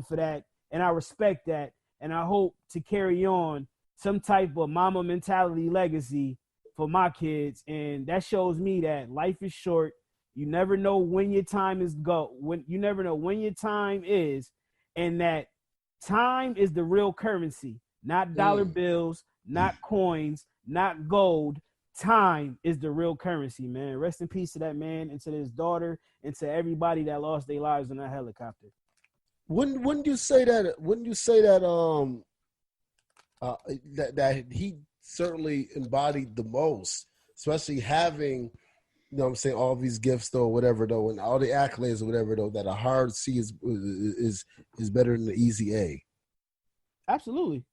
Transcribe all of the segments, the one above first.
for that, and I respect that, and I hope to carry on some type of mama mentality legacy for my kids. And that shows me that life is short. You never know when your time is you never know when your time is, and that time is the real currency, not dollar bills, not coins, not gold. Time is the real currency, man. Rest in peace to that man and to his daughter and to everybody that lost their lives in that helicopter. Wouldn't you say that? Wouldn't you say that that he certainly embodied the most, especially having, you know what I'm saying, all these gifts though, whatever though, and all the accolades or whatever though, that a hard C is better than an easy A. Absolutely.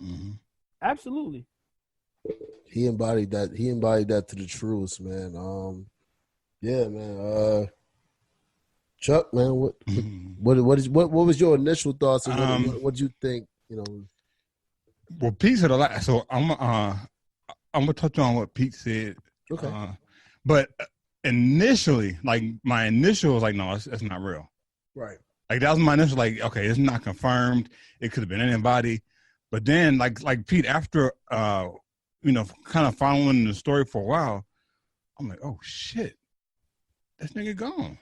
Mm-hmm. Absolutely. He embodied that. He embodied that to the truest, man. Yeah, man. Chuck, man, what was your initial thoughts? And what did you think? You know. Well, Pete said a lot, so I'm gonna touch on what Pete said. Okay. But initially, like my initial was like, no, it's not real. Right. Like that was my initial, like, okay, it's not confirmed. It could have been anybody. But then, like Pete, after kind of following the story for a while, I'm like, oh shit, this nigga gone.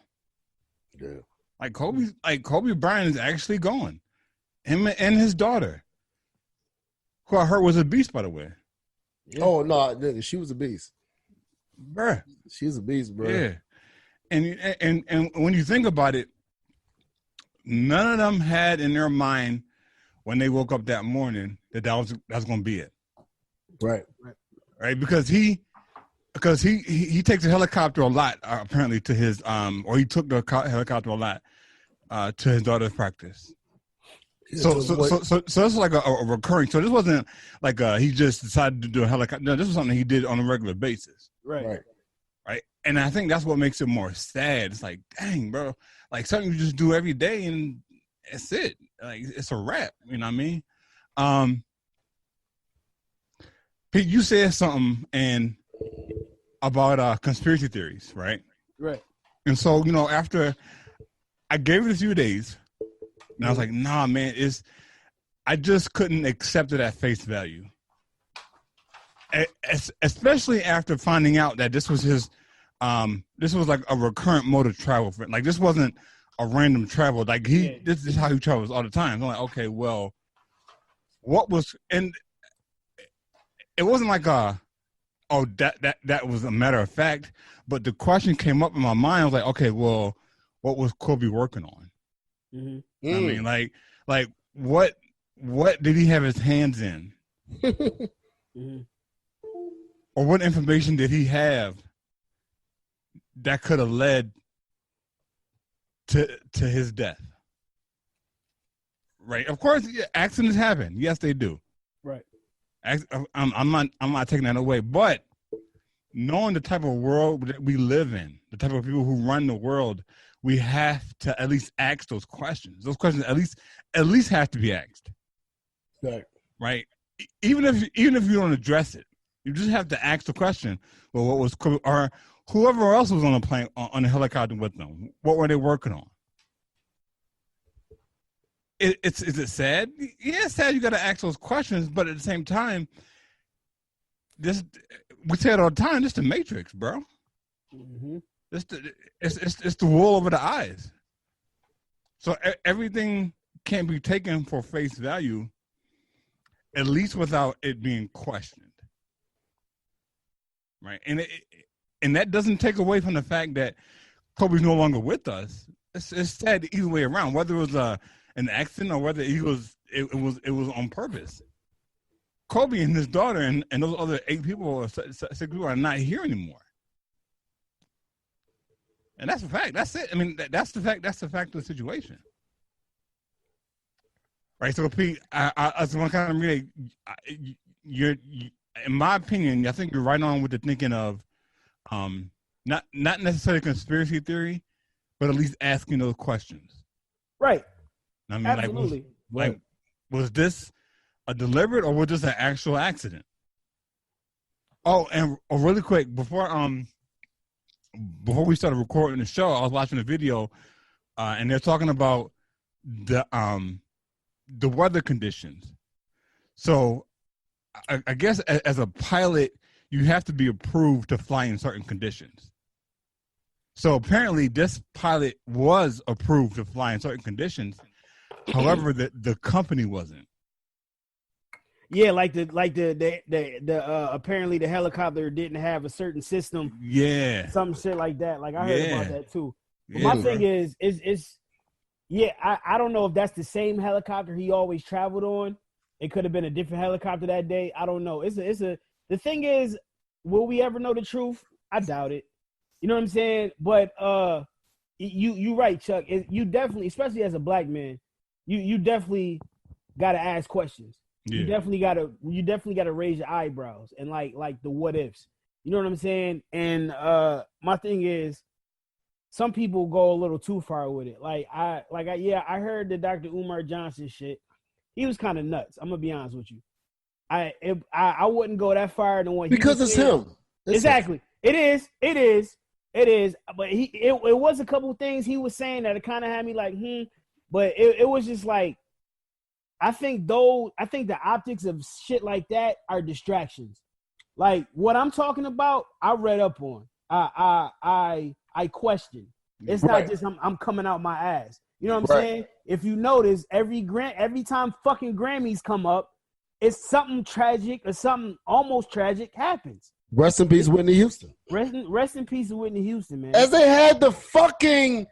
Yeah. Like Kobe Bryant is actually gone. Him and his daughter, who I heard was a beast, by the way. Yeah. Oh no, nigga, she was a beast, bruh. She was a beast, bro. Yeah, and when you think about it, none of them had in their mind when they woke up that morning that was going to be it. Right. Because he takes a helicopter a lot, apparently, to his or he took the helicopter a lot to his daughter's practice. So it's like a recurring. So this wasn't like he just decided to do a helicopter. No, this was something he did on a regular basis. Right. And I think that's what makes it more sad. It's like, dang, bro, like something you just do every day and that's it. Like it's a wrap. You know what I mean? Pete, you said something about conspiracy theories, right? Right. And so, after I gave it a few days, and I was like, nah, man, I just couldn't accept it at face value. Especially after finding out that this was his, this was like a recurrent mode of travel for him. Like this wasn't a random travel. Like this is how he travels all the time. I'm like, okay, well, and it wasn't like that was a matter of fact, but the question came up in my mind. I was like, okay, well, what was Kobe working on? Mm-hmm. I mean, like what did he have his hands in? Mm-hmm. Or what information did he have that could have led to his death? Right. Of course, accidents happen. Yes, they do. Right. I'm not taking that away, but knowing the type of world that we live in, the type of people who run the world, we have to at least ask those questions. Those questions at least have to be asked. Right. Even if you don't address it, you just have to ask the question. Well, what was, or whoever else was on the plane, on the helicopter with them? What were they working on? Is it sad? Yeah, it's sad. You got to ask those questions, but at the same time, we say it all the time. This is the Matrix, bro. Mm-hmm. It's the wool over the eyes. So everything can be taken for face value, at least without it being questioned, right? And that doesn't take away from the fact that Kobe's no longer with us. It's sad either way around, whether it was an accident or whether it was on purpose. Kobe and his daughter and those other 8 people or 6 people are not here anymore. And that's a fact. That's it. I mean, that's the fact. That's the fact of the situation. Right. So, Pete, I just want to kind of relate. You're, in my opinion, I think you're right on with the thinking of, not necessarily conspiracy theory, but at least asking those questions. Right. I mean, absolutely. Was this a deliberate or was this an actual accident? Oh, and really quick before we started recording the show, I was watching a video, and they're talking about the weather conditions. So I guess as a pilot, you have to be approved to fly in certain conditions. So apparently this pilot was approved to fly in certain conditions. However, the company wasn't. Yeah, like the apparently the helicopter didn't have a certain system. Yeah. Some shit like that. Like I heard about that too. But my thing is I don't know if that's the same helicopter he always traveled on. It could have been a different helicopter that day. I don't know. The thing is, will we ever know the truth? I doubt it. You know what I'm saying? But you right, Chuck. You definitely, especially as a black man, you definitely gotta ask questions. Yeah. You definitely gotta raise your eyebrows and like the what ifs. You know what I'm saying? And my thing is, some people go a little too far with it. I heard the Dr. Umar Johnson shit. He was kind of nuts. I'm gonna be honest with you. I wouldn't go that far than what because it's him. Exactly. It is. But it was a couple things he was saying that it kind of had me like, But it was just like, I think the optics of shit like that are distractions. Like what I'm talking about, I read up on. I question. It's not just I'm coming out my ass. You know what I'm saying? If you notice, every time fucking Grammys come up, it's something tragic or something almost tragic happens. Rest in peace, Whitney Houston. Rest in peace, Whitney Houston, man. As they had the fucking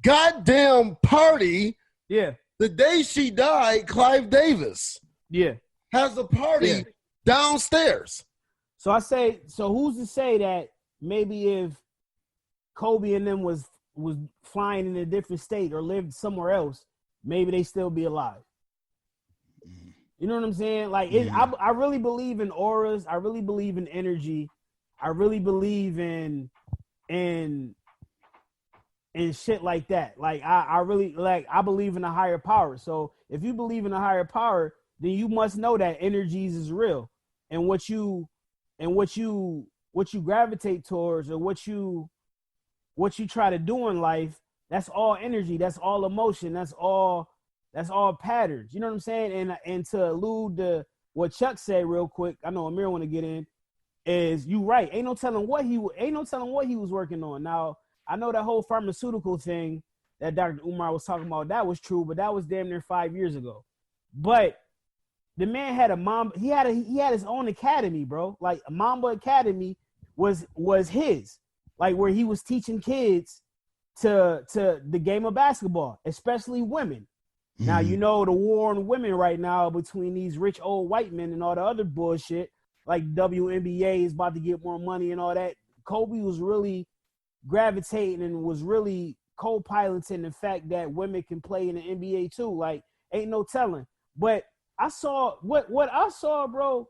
goddamn party. Yeah. The day she died, Clive Davis. Yeah. Has a party downstairs. So who's to say that maybe if Kobe and them was flying in a different state or lived somewhere else, maybe they still be alive. You know what I'm saying? Like, I really believe in auras. I really believe in energy. I really believe in shit like that. Like, I really I believe in a higher power. So if you believe in a higher power, then you must know that energies is real, and what you gravitate towards, or what you try to do in life, that's all energy, that's all emotion, that's all patterns. You know what I'm saying? And to allude to what Chuck said real quick, I know Amir want to get in, is you right. Ain't no telling what he was working on. Now, I know that whole pharmaceutical thing that Dr. Umar was talking about, that was true, but that was damn near 5 years ago. But the man had he had his own academy, bro. Like Mamba Academy was his. Like where he was teaching kids to the game of basketball, especially women. Mm-hmm. Now, you know, the war on women right now between these rich old white men and all the other bullshit, like WNBA is about to get more money and all that. Kobe was really gravitating and was really co-piloting the fact that women can play in the NBA too. Like, ain't no telling. But I saw what I saw, bro,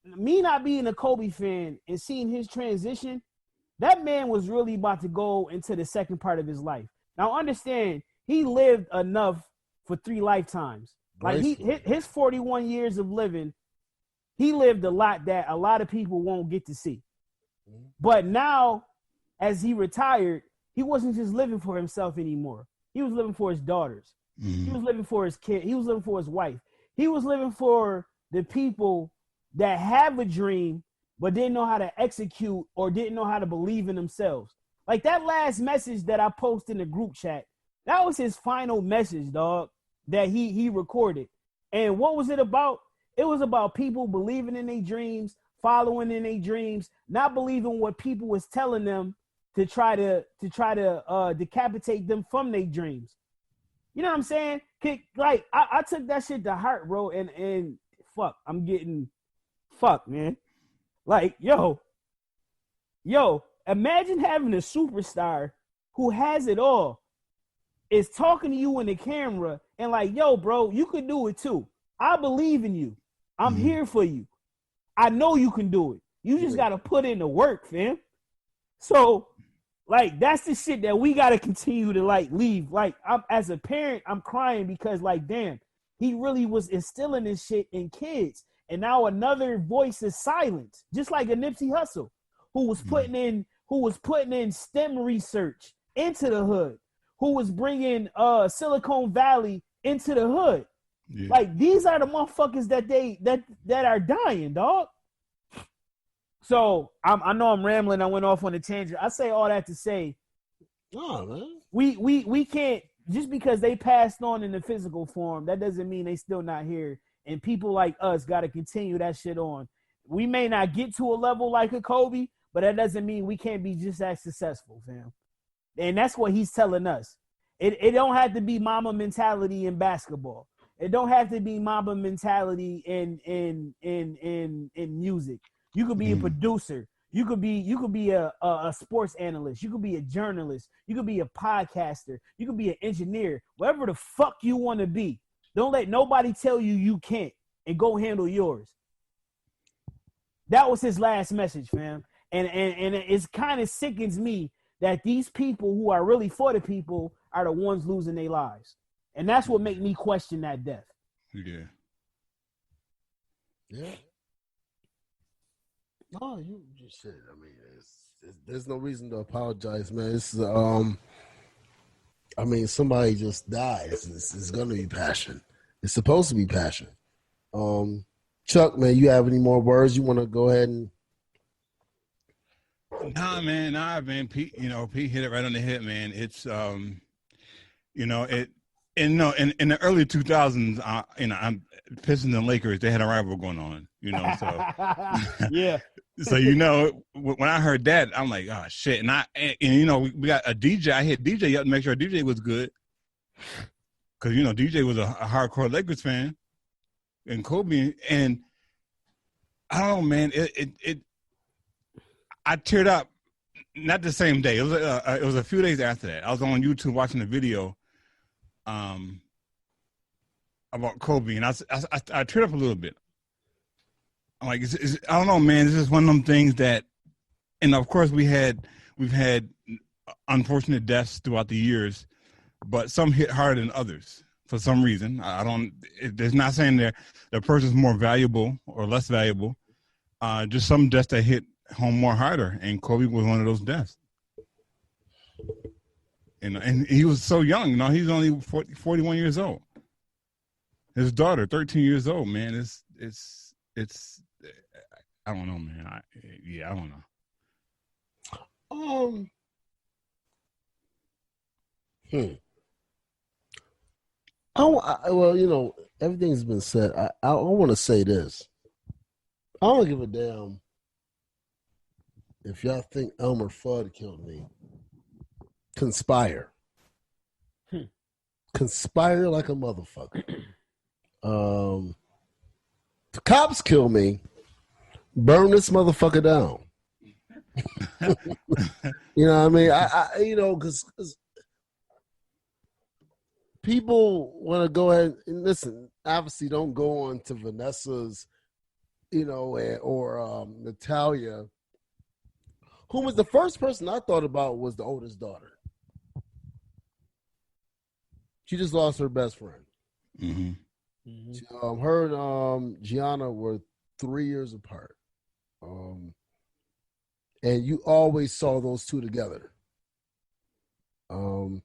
me not being a Kobe fan and seeing his transition, that man was really about to go into the second part of his life. Now, understand, he lived enough for 3 lifetimes. Like his 41 years of living, he lived a lot that a lot of people won't get to see. But now, as he retired, he wasn't just living for himself anymore. He was living for his daughters. He was living for his kid. He was living for his wife. He was living for the people that have a dream but didn't know how to execute or didn't know how to believe in themselves. Like that last message that I posted in the group chat, that was his final message, dog, that he recorded. And what was it about? It was about people believing in their dreams, following in their dreams, not believing what people was telling them to try to decapitate them from their dreams. You know what I'm saying? Like I took that shit to heart, bro, and fuck, I'm getting fucked, man. Like, yo, imagine having a superstar who has it all, is talking to you in the camera and like, yo, bro, you could do it too. I believe in you. I'm here for you. I know you can do it. You just got to put in the work, fam. So, like, that's the shit that we got to continue to, like, leave. Like, as a parent, I'm crying because, like, damn, he really was instilling this shit in kids. And now another voice is silenced, just like a Nipsey Hussle, who was putting in STEM research into the hood, who was bringing Silicon Valley into the hood. Yeah. Like, these are the motherfuckers that are dying, dog. So I know I'm rambling. I went off on a tangent. I say all that to say, man, we can't, just because they passed on in the physical form, that doesn't mean they still not here. And people like us got to continue that shit on. We may not get to a level like a Kobe, but that doesn't mean we can't be just as successful, fam. And that's what he's telling us. It don't have to be mama mentality in basketball. It don't have to be mama mentality in music. You could be a producer. You could be a sports analyst. You could be a journalist. You could be a podcaster. You could be an engineer. Whatever the fuck you want to be. Don't let nobody tell you can't, and go handle yours. That was his last message, fam. And it kind of sickens me that these people who are really for the people are the ones losing their lives. And that's what make me question that death. Yeah. Yeah. No, you just said. I mean, there's no reason to apologize, man. This is I mean, somebody just died. It's gonna be passion. It's supposed to be passion. Chuck, man, you have any more words you want to go ahead and? Nah, man. Pete hit it right on the head, man. It's in the early 2000s, I'm Pistons and Lakers. They had a rival going on, so yeah. So when I heard that, I'm like, oh shit, and we got a DJ. I hit DJ up to make sure DJ was good, because DJ was a hardcore Lakers fan, and Kobe, and I don't know, man. I teared up, not the same day. It was a few days after that. I was on YouTube watching the video about Kobe, and I teared up a little bit. I'm like, I don't know, man. This is one of them things that, and of course we've had unfortunate deaths throughout the years, but some hit harder than others for some reason. There's not saying the person's more valuable or less valuable. Just some deaths that hit home more harder, and Kobe was one of those deaths. And he was so young. He's only 41 years old. His daughter, 13 years old. Man, it's I don't know, man. I don't know. Everything's been said. I want to say this. I don't give a damn if y'all think Elmer Fudd killed me. Conspire. Conspire like a motherfucker. The cops kill me. Burn this motherfucker down. You know what I mean? I because people want to go ahead and listen. Obviously, don't go on to Vanessa's, or Natalia, who was the first person I thought about was the oldest daughter. She just lost her best friend. Mm-hmm. Mm-hmm. Her and Gianna were 3 years apart. And you always saw those two together. And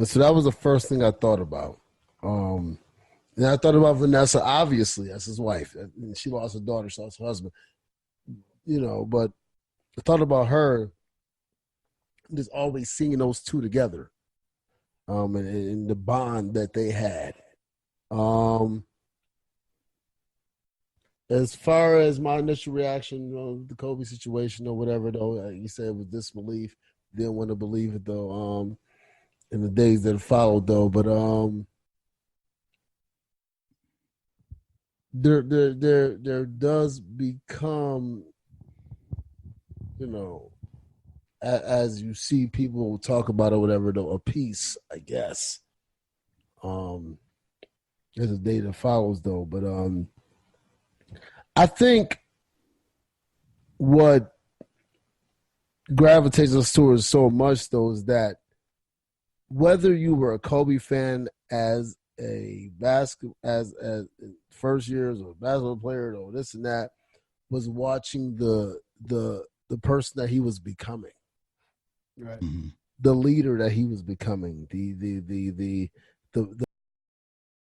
so that was the first thing I thought about. And I thought about Vanessa, obviously, as his wife. And she lost her daughter, she lost her husband. But I thought about her, just always seeing those two together. And the bond that they had. As far as my initial reaction, the Kobe situation or whatever, though, you said it was disbelief. Didn't want to believe it, though, in the days that followed, though. But there does become, as you see people talk about or whatever, though, a piece, I guess. There's a day that follows, though. But I think what gravitates us towards so much, though, is that whether you were a Kobe fan as a as first years or basketball player or this and that, was watching the person that he was becoming. Right. Mm-hmm. leader that he was becoming, the